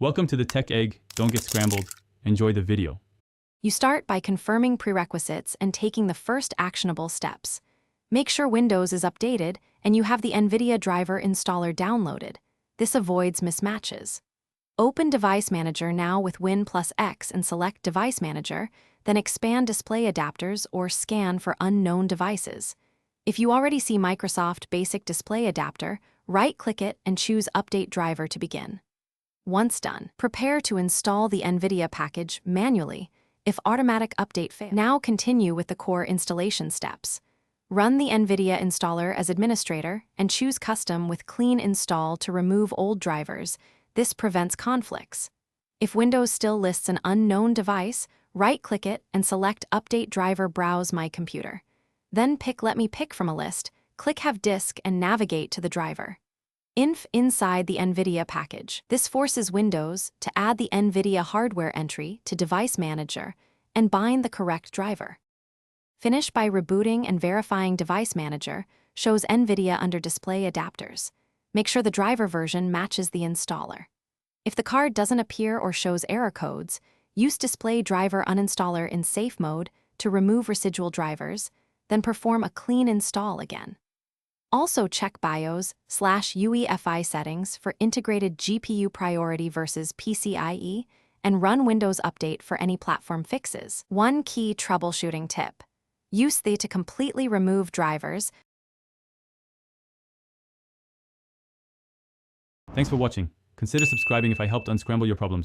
Welcome to the Tech Egg. Don't get scrambled. Enjoy the video. You start by confirming prerequisites and taking the first actionable steps. Make sure Windows is updated and you have the Nvidia driver installer downloaded. This avoids mismatches. Open Device Manager now with Win+X and select Device Manager, then expand Display Adapters or Scan for unknown devices. If you already see Microsoft Basic Display Adapter, right-click it and choose Update Driver to begin. Once done, prepare to install the Nvidia package manually if automatic update fails. Now continue with the core installation steps. Run the Nvidia installer as administrator and choose Custom with Clean Install to remove old drivers. This prevents conflicts. If Windows still lists an unknown device, right-click it and select Update Driver Browse My Computer. Then pick Let Me Pick from a list, click Have Disk and navigate to the driver. Inside the Nvidia package. This forces Windows to add the Nvidia hardware entry to Device Manager and bind the correct driver. Finish by rebooting and verifying Device Manager shows Nvidia under Display Adapters. Make sure the driver version matches the installer. If the card doesn't appear or shows error codes, use Display Driver Uninstaller in Safe Mode to remove residual drivers, then perform a clean install again. Also check BIOS/UEFI settings for integrated GPU priority versus PCIe, and run Windows Update for any platform fixes. One key troubleshooting tip. Use the to completely remove drivers. Thanks for watching. Consider subscribing if I helped unscramble your problems.